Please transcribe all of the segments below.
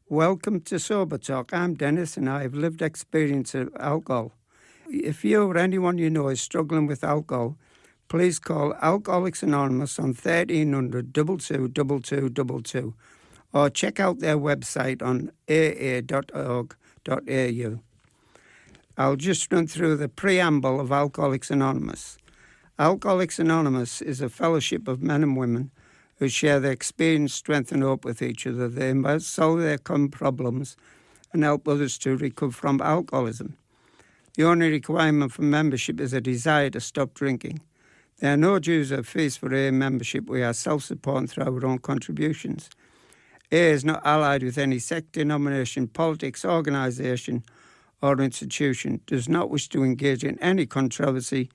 Welcome to Sober Talk. I'm Dennis and I have lived experience of alcohol. If you or anyone you know is struggling with alcohol, please call Alcoholics Anonymous on 1300 222222 or check out their website on aa.org.au. I'll just run through the preamble of Alcoholics Anonymous. Alcoholics Anonymous is a fellowship of men and women who share their experience, strength and hope with each other. They must solve their common problems and help others to recover from alcoholism. The only requirement for membership is a desire to stop drinking. There are no dues or fees for AA membership. We are self-supporting through our own contributions. AA is not allied with any sect, denomination, politics, organisation or institution, does not wish to engage in any controversy,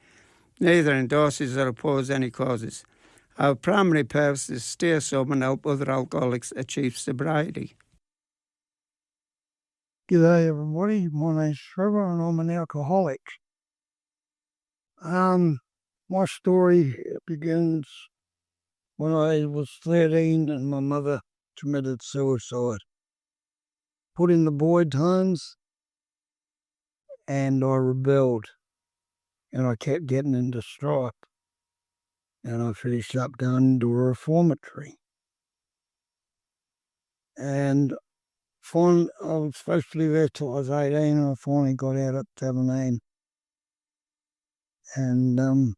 neither endorses or opposes any causes. Our primary purpose is to stay sober and help other alcoholics achieve sobriety. G'day everybody, my name's Trevor and I'm an alcoholic. My story begins when I was 13 and my mother committed suicide. Put in the boy times and I rebelled and I kept getting into strife and I finished up going into a reformatory. And I was supposed to be there till I was 18 and I finally got out at 17. And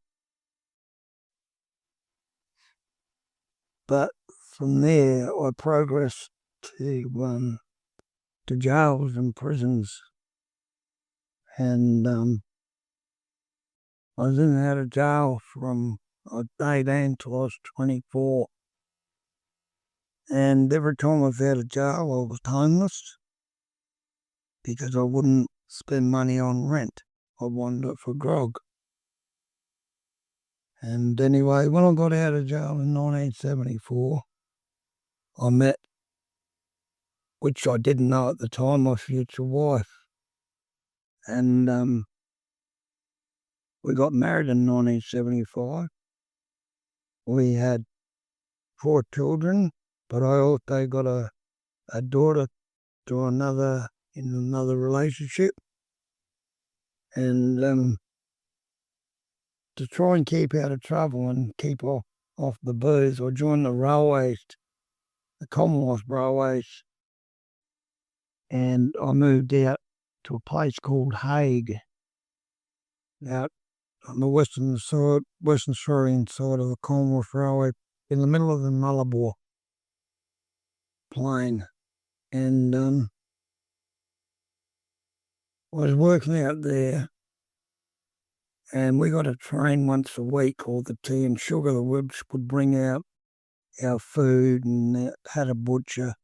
but from there I progressed to jails and prisons, and I was in and out of jail from 18 till I was 24, and every time I was out of jail I was homeless because I wouldn't spend money on rent. I wanted it for grog. And anyway, when I got out of jail in 1974, I met, which I didn't know at the time, my future wife. And we got married in 1975. We had 4 children, but I also got a daughter to in another relationship. And to try and keep out of trouble and keep off the booze, I joined the railways, the Commonwealth Railways, and I moved out to a place called Hague, out on the Western Australian side of the Commonwealth Railway, in the middle of the Nullarbor Plain. And I was working out there, and we got a train once a week called the Tea and Sugar, which would bring out our food and had a butcher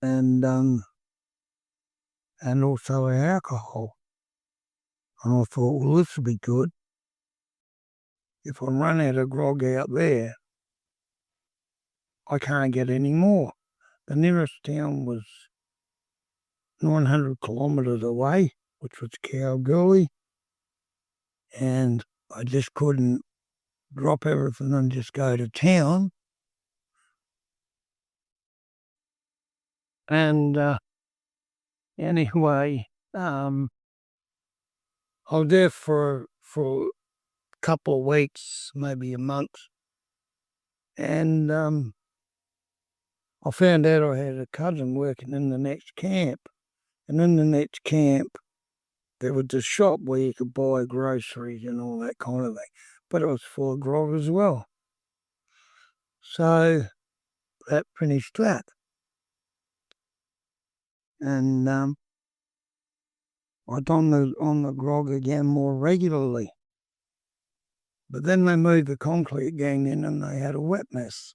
and also our alcohol. And I thought, well, this would be good. If I run out of grog out there, I can't get any more. The nearest town was 900 kilometres away, which was Kalgoorlie, and I just couldn't drop everything and just go to town. And anyway, I was there for a couple of weeks, maybe a month, and I found out I had a cousin working in the next camp, and in the next camp there was a shop where you could buy groceries and all that kind of thing, but it was full of grog as well. So that finished that. And I got on the grog again more regularly. But then they moved the concrete gang in and they had a wet mess.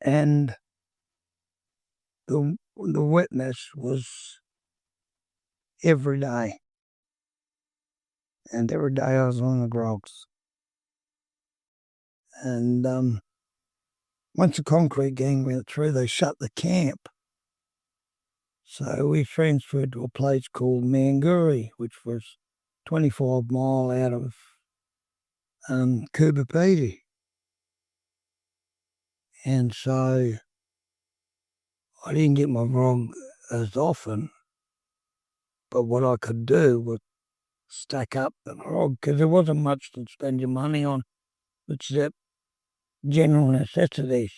And the wet mess was every day. And every day I was on the grogs. And once the concrete gang went through, they shut the camp. So we transferred to a place called Manguri, which was 25 mile out of Cooper Pedy. And so I didn't get my grog as often, but what I could do was stack up the grog because there wasn't much to spend your money on except general necessities.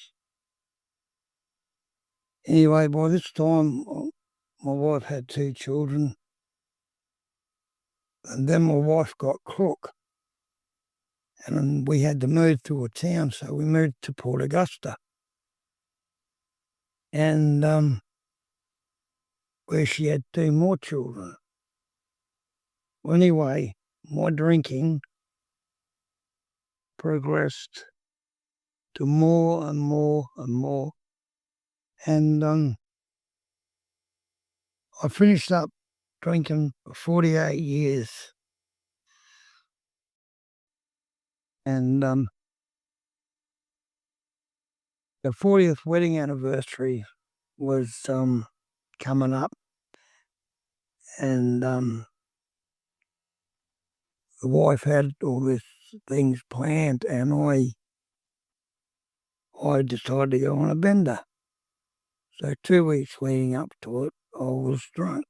Anyway, by this time, my wife had 2 children, and then my wife got crook, and we had to move to a town, so we moved to Port Augusta, and where she had 2 more children. Well, anyway, my drinking progressed to more and more and more, and I finished up drinking for 48 years, and the 40th wedding anniversary was coming up, and the wife had all these things planned, and I decided to go on a bender. So 2 weeks leading up to it, I was drunk.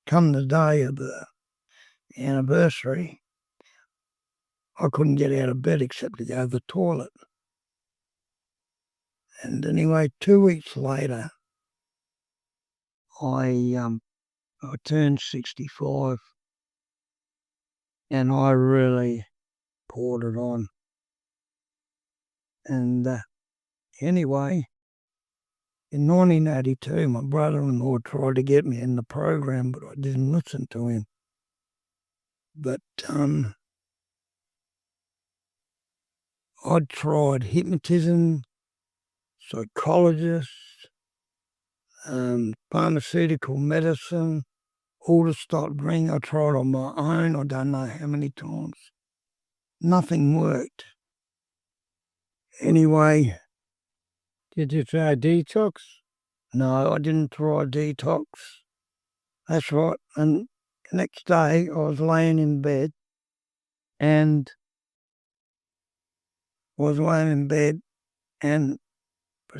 Come the day of the anniversary, I couldn't get out of bed except to go to the toilet. And anyway, 2 weeks later, I turned 65, and I really poured it on. And anyway, in 1982, my brother-in-law tried to get me in the program, but I didn't listen to him. But I'd tried hypnotism, psychologists, pharmaceutical medicine, all to stop drinking. I tried on my own, I don't know how many times. Nothing worked. Anyway. Did you try detox? No, I didn't try detox. That's right. And the next day I was laying in bed and for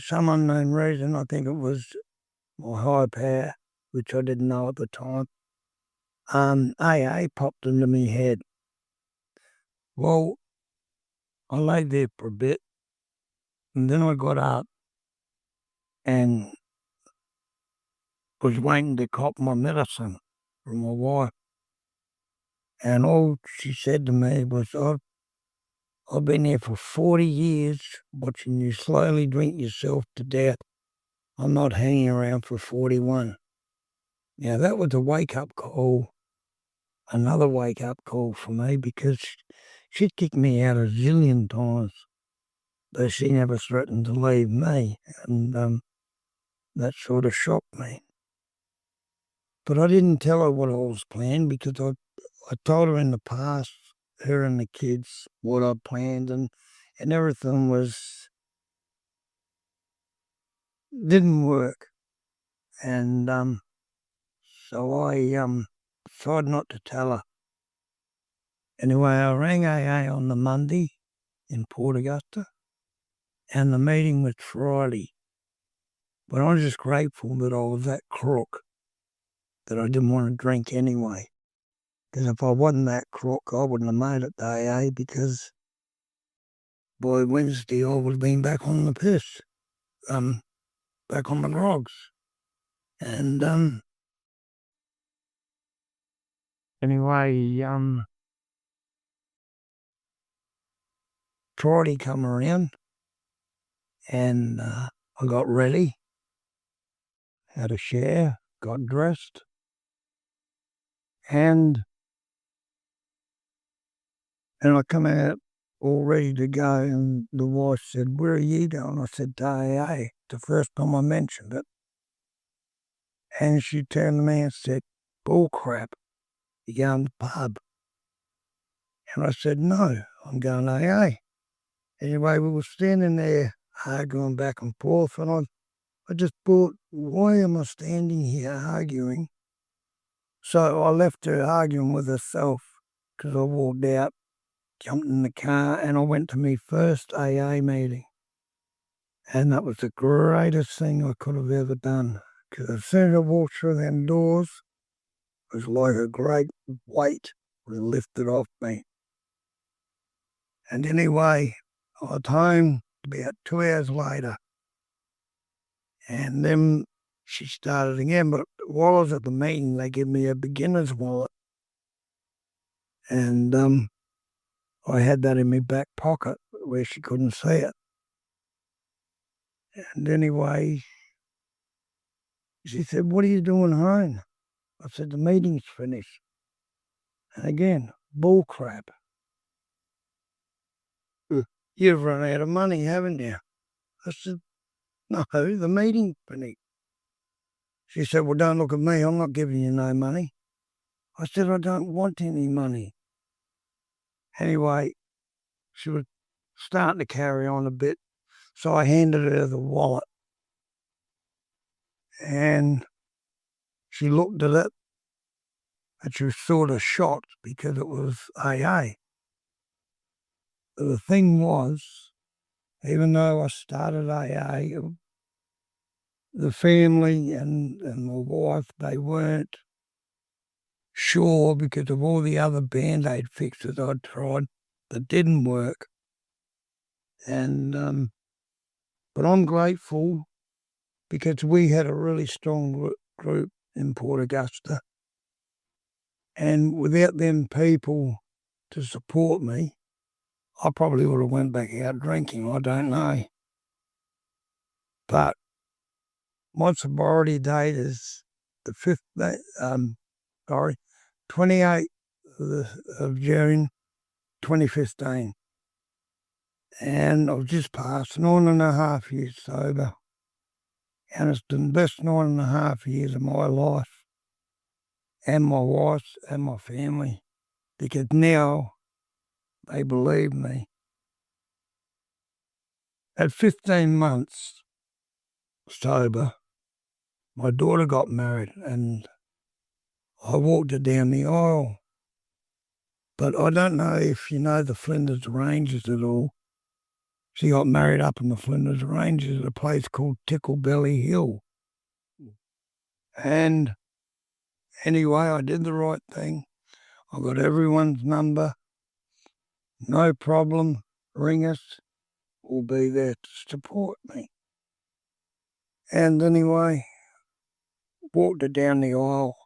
some unknown reason, I think it was my high power, which I didn't know at the time, AA popped into my head. Well, I lay there for a bit, and then I got up and was waiting to cop my medicine from my wife. And all she said to me was, I've been here for 40 years watching you slowly drink yourself to death. I'm not hanging around for 41. Now, that was a wake-up call, another wake-up call for me, because she'd kicked me out a zillion times, but she never threatened to leave me, and that sort of shocked me. But I didn't tell her what I was planning because I told her in the past, her and the kids, what I planned, and everything didn't work. And so I tried not to tell her. Anyway, I rang AA on the Monday in Port Augusta, and the meeting was Friday. But I was just grateful that I was that crook, that I didn't want to drink anyway. Because if I wasn't that crook, I wouldn't have made it to AA, because by Wednesday I would have been back on the piss, back on the grogs. And anyway, Friday come around, and I got ready, had a shower, got dressed, and I come out all ready to go, and the wife said, "Where are you going?" I said, "To AA." The first time I mentioned it. And she turned to me and said, "Bull crap, you going to the pub?" And I said, "No, I'm going to AA." Anyway, we were standing there arguing back and forth, and I just thought, why am I standing here arguing? So I left her arguing with herself, because I walked out, jumped in the car, and I went to my first AA meeting. And that was the greatest thing I could have ever done. Because as soon as I walked through them doors, it was like a great weight was lifted off me. And anyway, I was home about 2 hours later. And then she started again. But while I was at the meeting, they gave me a beginner's wallet. And I had that in my back pocket where she couldn't see it. And anyway, she said, "What are you doing home?" I said, "The meeting's finished." And again, bull crap. "You've run out of money, haven't you?" I said, "No, the meeting's finished." She said, "Well, don't look at me. I'm not giving you no money." I said, "I don't want any money." Anyway, she was starting to carry on a bit. So I handed her the wallet. And she looked at it, and she was sort of shocked because it was AA. But the thing was, even though I started AA, the family and my wife, they weren't sure because of all the other Band-Aid fixes I'd tried that didn't work. And but I'm grateful because we had a really strong group in Port Augusta. And without them people to support me, I probably would have went back out drinking. I don't know. But my sobriety date is the 28th of June, 2015. And I've just passed 9.5 years sober. And it's the best 9.5 years of my life and my wife's and my family because now they believe me. At 15 months sober, my daughter got married and I walked her down the aisle. But I don't know if you know the Flinders Ranges at all. She got married up in the Flinders Ranges at a place called Ticklebelly Hill. And anyway, I did the right thing. I got everyone's number. No problem. Ring us. We'll be there to support me. And anyway, walked her down the aisle.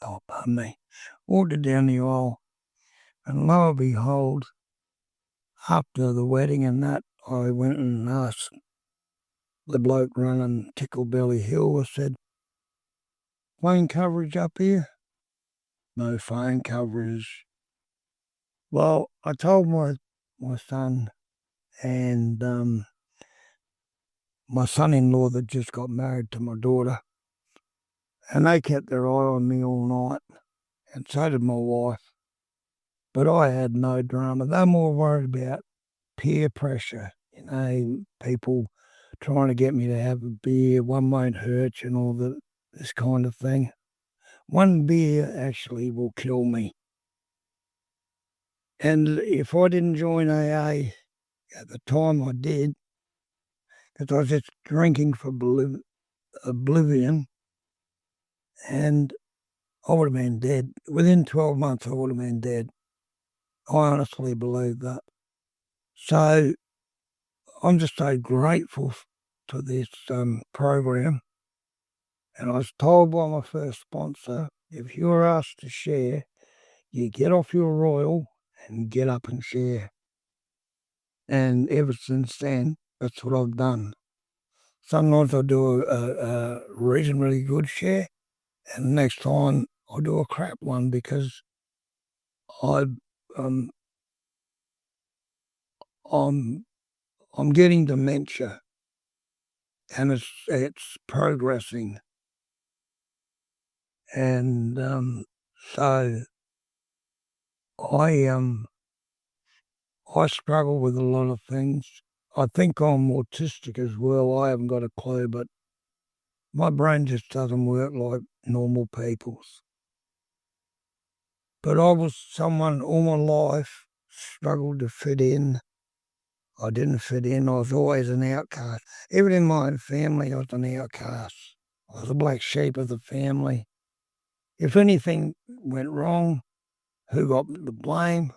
Oh, pardon me. Walked her down the aisle. And lo and behold, after the wedding and that, I went and asked the bloke running Ticklebelly Hill. I said, "Phone coverage up here?" "No phone coverage." Well, I told my son and my son-in-law that just got married to my daughter, and they kept their eye on me all night, and so did my wife. But I had no drama. They were more worried about peer pressure, people trying to get me to have a beer, one won't hurt you and all this kind of thing. One beer actually will kill me. And if I didn't join AA at the time I did, because I was just drinking for oblivion, and I would have been dead. Within 12 months, I would have been dead. I honestly believe that. So I'm just so grateful to this program. And I was told by my first sponsor, if you're asked to share, you get off your royal and get up and share. And ever since then, that's what I've done. Sometimes I do a reasonably good share, and the next time I do a crap one because I um I'm I'm getting dementia, and it's progressing, and so I I struggle with a lot of things. I think I'm autistic as well. I haven't got a clue, but my brain just doesn't work like normal people's. But I was someone all my life struggled to fit in. I didn't fit in. I was always an outcast. Even in my family, I was an outcast. I was the black sheep of the family. If anything went wrong, who got the blame?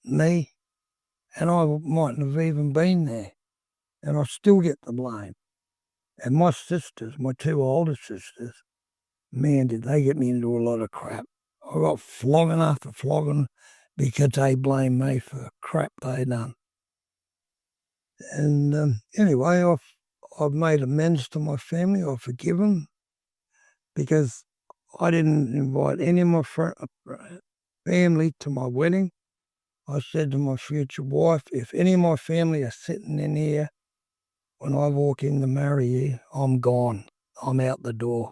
Me. And I mightn't have even been there. And I still get the blame. And my sisters, my two older sisters, man, did they get me into a lot of crap. I got flogging after flogging because they blamed me for the crap they done. And anyway, I've made amends to my family. I've forgiven because I didn't invite any of my family to my wedding. I said to my future wife, if any of my family are sitting in here when I walk in to marry you, I'm gone. I'm out the door.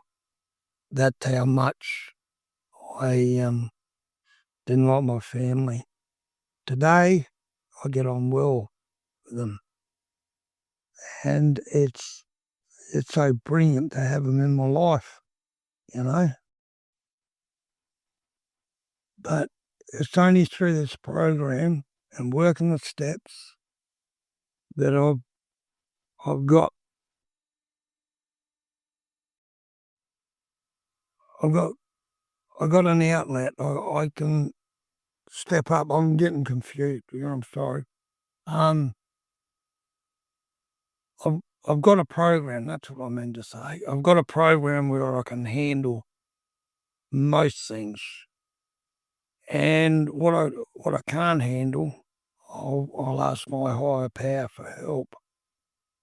That's how much I didn't like my family. Today, I get on well with them. And it's so brilliant to have them in my life, you know. But it's only through this program and working the steps that I've got I've got an outlet. I can step up. I'm getting confused. I'm sorry. I've I've got a program. That's what I meant to say. I've got a program where I can handle most things, and what I can't handle, I'll ask my higher power for help.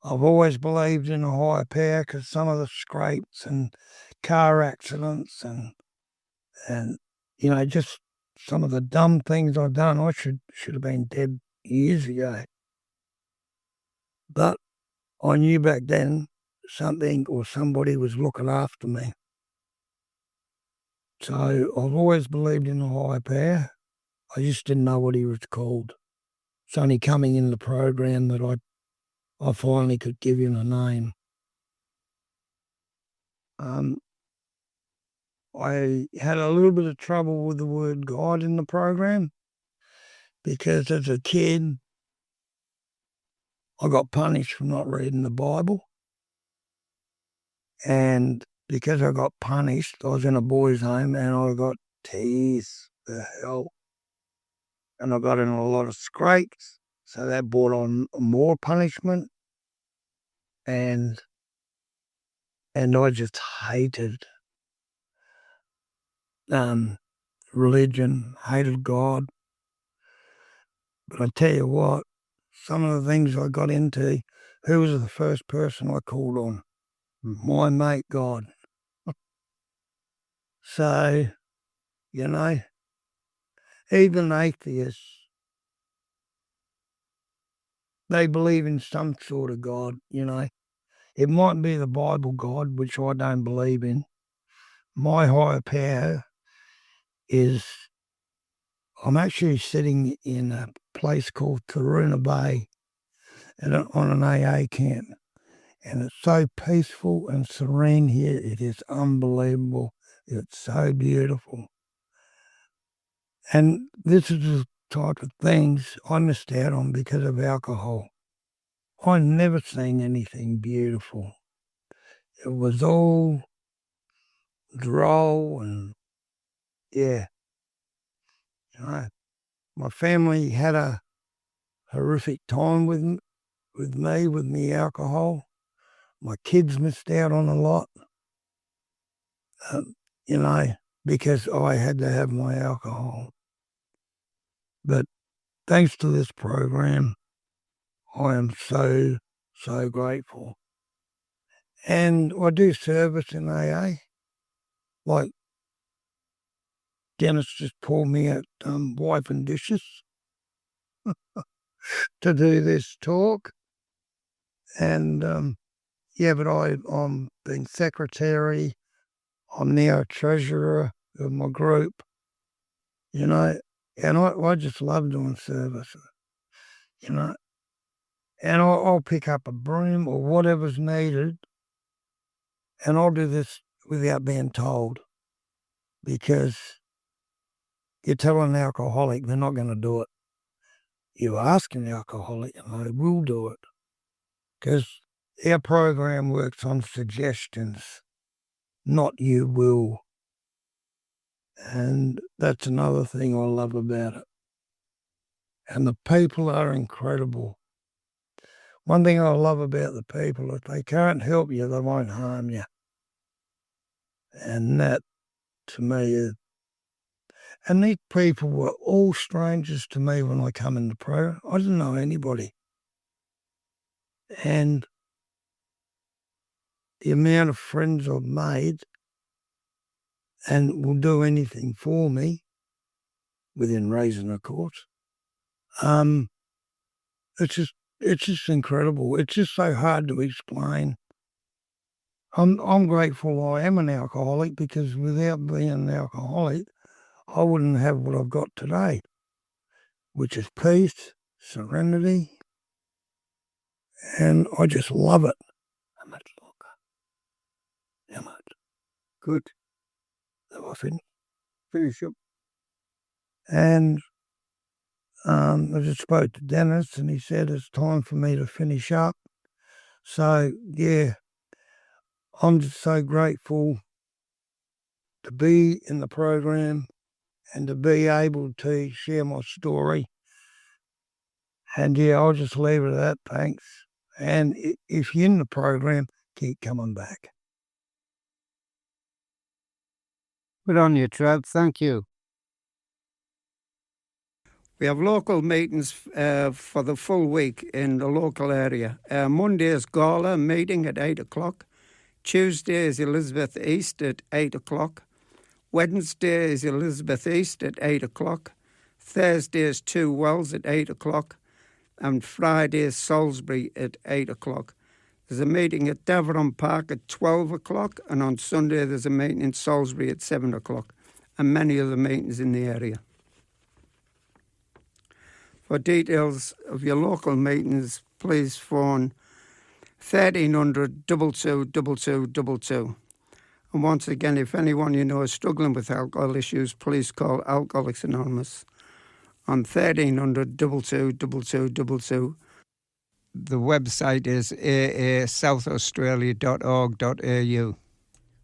I've always believed in a higher power because some of the scrapes and car accidents and just some of the dumb things I've done, I should have been dead years ago. But I knew back then something or somebody was looking after me. So I've always believed in a higher power. I just didn't know what he was called. It's only coming in the program that I finally could give him a name. I had a little bit of trouble with the word God in the program because as a kid, I got punished for not reading the Bible. And because I got punished, I was in a boys' home and I got teased the hell. And I got in a lot of scrapes. So that brought on more punishment. And I just hated religion, hated God. But I tell you what, some of the things I got into, who was the first person I called on? My mate God. So, even atheists, they believe in some sort of God, It might be the Bible God, which I don't believe in. My higher power is, I'm actually sitting in a place called Taroona Bay on an AA camp. And it's so peaceful and serene here. It is unbelievable. It's so beautiful. And this is the type of things I missed out on because of alcohol. I never seen anything beautiful. It was all droll and yeah. My family had a horrific time with me, with me alcohol. My kids missed out on a lot, um, you know, because I had to have my alcohol. But thanks to this program, I am so, so grateful. And I do service in AA. Like Dennis just pulled me out wiping dishes to do this talk. And but I'm being secretary. I'm now treasurer of my group, and I just love doing service, you know. And I'll pick up a broom or whatever's needed, and I'll do this without being told because you tell an alcoholic they're not going to do it. you ask an alcoholic and they will do it. Because our program works on suggestions, not you will. And that's another thing I love about it. And the people are incredible. One thing I love about the people is they can't help you, they won't harm you. And that, to me, is... And these people were all strangers to me when I come into prayer. I didn't know anybody. And the amount of friends I've made and will do anything for me, within reason, of course, it's just incredible. It's just so hard to explain. I'm grateful I am an alcoholic, because without being an alcoholic, I wouldn't have what I've got today, which is peace, serenity, and I just love it. How much longer? How much? Good. Have I finish up? And I just spoke to Dennis and he said it's time for me to finish up. So, yeah, I'm just so grateful to be in the program and to be able to share my story. And yeah, I'll just leave it at that. Thanks. And if you're in the program, keep coming back. Good on you, Trev. Thank you. We have local meetings for the full week in the local area. Monday is Gala meeting at 8 o'clock. Tuesday is Elizabeth East at 8 o'clock. Wednesday is Elizabeth East at 8 o'clock. Thursday is Two Wells at 8 o'clock. And Friday is Salisbury at 8 o'clock. There's a meeting at Deveron Park at 12 o'clock. And on Sunday there's a meeting in Salisbury at 7 o'clock. And many other meetings in the area. For details of your local meetings, please phone 1300 22 2222. And once again, if anyone you know is struggling with alcohol issues, please call Alcoholics Anonymous on 1300 22 2222. The website is aaSouthAustralia.org.au.